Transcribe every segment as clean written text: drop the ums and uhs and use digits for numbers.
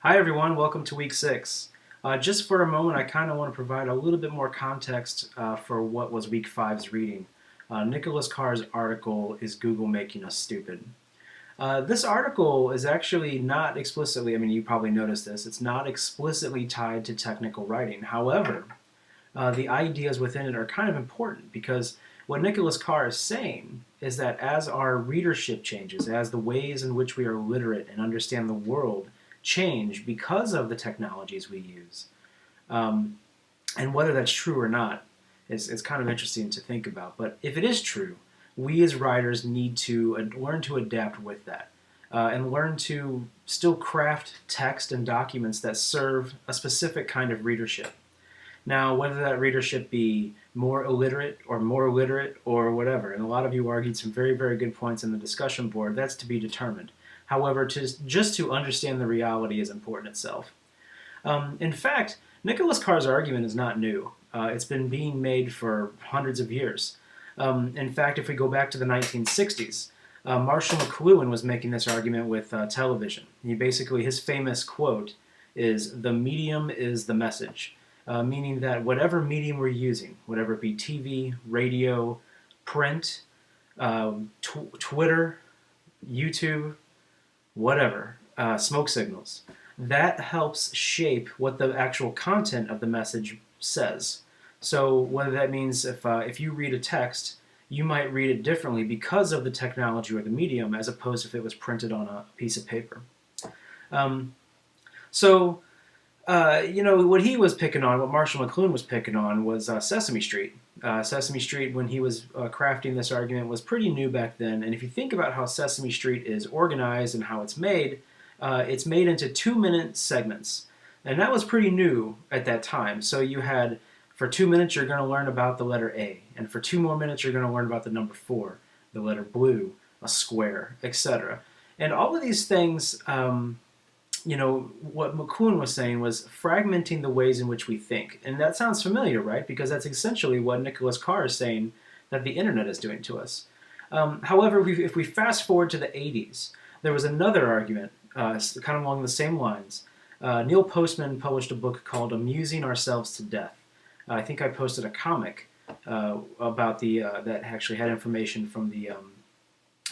Hi everyone, welcome to week 6. Just for a moment, I kind of want to provide a little bit more context for what was week 5's reading. Nicholas Carr's article, Is Google Making Us Stupid? This article is actually not explicitly, you probably noticed this, it's not explicitly tied to technical writing. However, the ideas within it are kind of important because what Nicholas Carr is saying is that as our readership changes, as the ways in which we are literate and understand the world change because of the technologies we use, and whether that's true or not is kind of interesting to think about. But if it is true, we as writers need to learn to adapt with that and learn to still craft text and documents that serve a specific kind of readership. Now, whether that readership be more illiterate or more literate or whatever, and a lot of you argued some very, very good points in the discussion board, that's to be determined. However, just to understand the reality is important itself. In fact, Nicholas Carr's argument is not new. It's been being made for hundreds of years. In fact, if we go back to the 1960s, Marshall McLuhan was making this argument with television. His famous quote is, "The medium is the message." Meaning that whatever medium we're using, whatever it be TV, radio, print, Twitter, YouTube, whatever, smoke signals, that helps shape what the actual content of the message says. So whether that means if you read a text, you might read it differently because of the technology or the medium as opposed to if it was printed on a piece of paper. What he was picking on, what Marshall McLuhan was picking on was Sesame Street. Sesame Street, when he was crafting this argument, was pretty new back then. And if you think about how Sesame Street is organized and how it's made into 2-minute segments. And that was pretty new at that time. So you had, for 2 minutes, you're going to learn about the letter A. And for 2 more minutes, you're going to learn about the number 4, the letter blue, a square, etc. And all of these things... what McLuhan was saying was fragmenting the ways in which we think. And that sounds familiar, right? Because that's essentially what Nicholas Carr is saying that the internet is doing to us. However, if we fast forward to the 80s, there was another argument, kind of along the same lines. Neil Postman published a book called Amusing Ourselves to Death. I think I posted a comic about that actually had information from the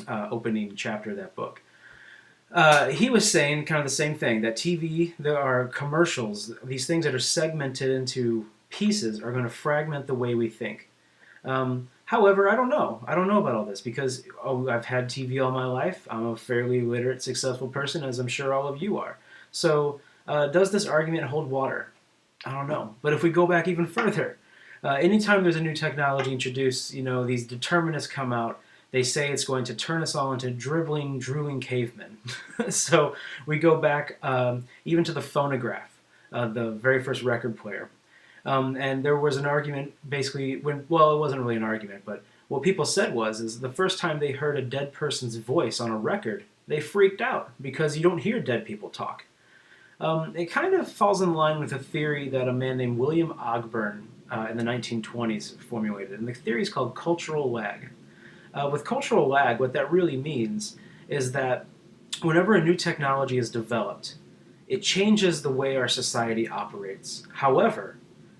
opening chapter of that book. He was saying kind of the same thing, that TV, there are commercials, these things that are segmented into pieces are going to fragment the way we think. However, I don't know. I don't know about all this because I've had TV all my life. I'm a fairly literate, successful person, as I'm sure all of you are. So does this argument hold water? I don't know. But if we go back even further, anytime there's a new technology introduced, these determinists come out. They say it's going to turn us all into dribbling, drooling cavemen. So we go back even to the phonograph, the very first record player. And there was an argument basically it wasn't really an argument, but what people said is the first time they heard a dead person's voice on a record, they freaked out because you don't hear dead people talk. It kind of falls in line with a theory that a man named William Ogburn in the 1920s formulated. And the theory is called cultural lag. With cultural lag, what that really means is that whenever a new technology is developed, it changes the way our society operates. However,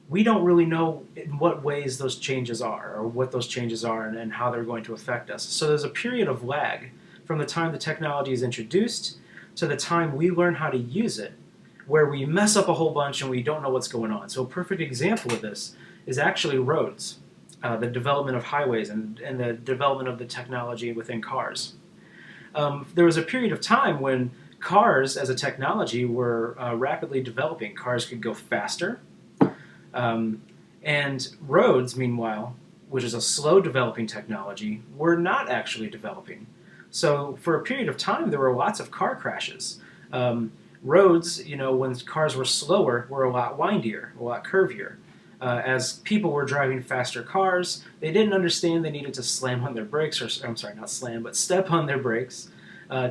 we don't really know in what ways those changes are, or what those changes are, and how they're going to affect us. So there's a period of lag from the time the technology is introduced to the time we learn how to use it, where we mess up a whole bunch and we don't know what's going on. So a perfect example of this is actually roads. The development of highways and the development of the technology within cars. There was a period of time when cars as a technology were rapidly developing. Cars could go faster. And roads, meanwhile, which is a slow developing technology, were not actually developing. So for a period of time, there were lots of car crashes. Roads, when cars were slower, were a lot windier, a lot curvier. As people were driving faster cars, they didn't understand they needed to slam on their brakes, not slam, but step on their brakes,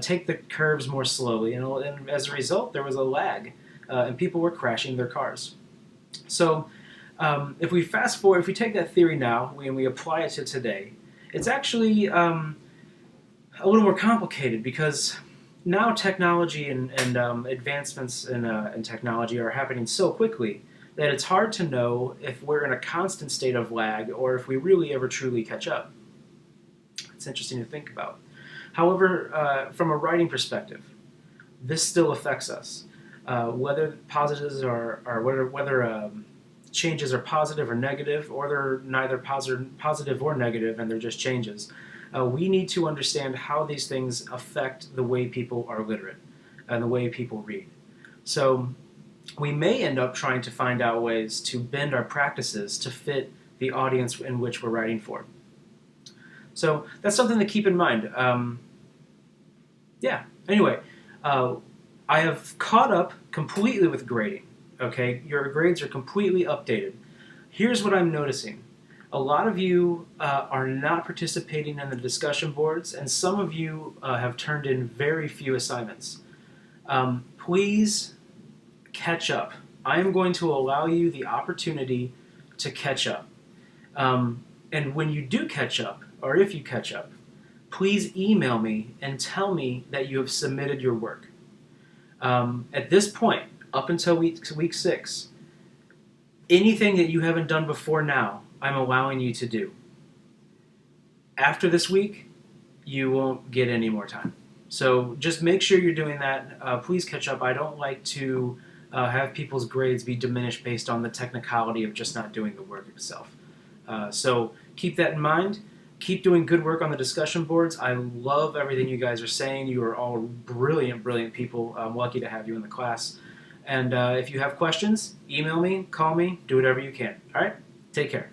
take the curves more slowly, and as a result, there was a lag, and people were crashing their cars. So if we fast forward, if we take that theory now, and we apply it to today, it's actually a little more complicated because now technology and advancements in technology are happening so quickly that it's hard to know if we're in a constant state of lag or if we really ever truly catch up. It's interesting to think about. However, from a writing perspective, this still affects us. Whether positives are whether changes are positive or negative, or they're neither positive or negative, and they're just changes. We need to understand how these things affect the way people are literate and the way people read. So we may end up trying to find out ways to bend our practices to fit the audience in which we're writing for. So that's something to keep in mind. Anyway, I have caught up completely with grading. Okay, your grades are completely updated. Here's what I'm noticing. A lot of you are not participating in the discussion boards, and some of you have turned in very few assignments. Please catch up. I am going to allow you the opportunity to catch up. And when you do catch up, or if you catch up, please email me and tell me that you have submitted your work. At this point, up until week 6, anything that you haven't done before now, I'm allowing you to do. After this week, you won't get any more time. So just make sure you're doing that. Please catch up. I don't like to have people's grades be diminished based on the technicality of just not doing the work itself. So keep that in mind. Keep doing good work on the discussion boards. I love everything you guys are saying. You are all brilliant, brilliant people. I'm lucky to have you in the class. And if you have questions, email me, call me, do whatever you can. All right? Take care.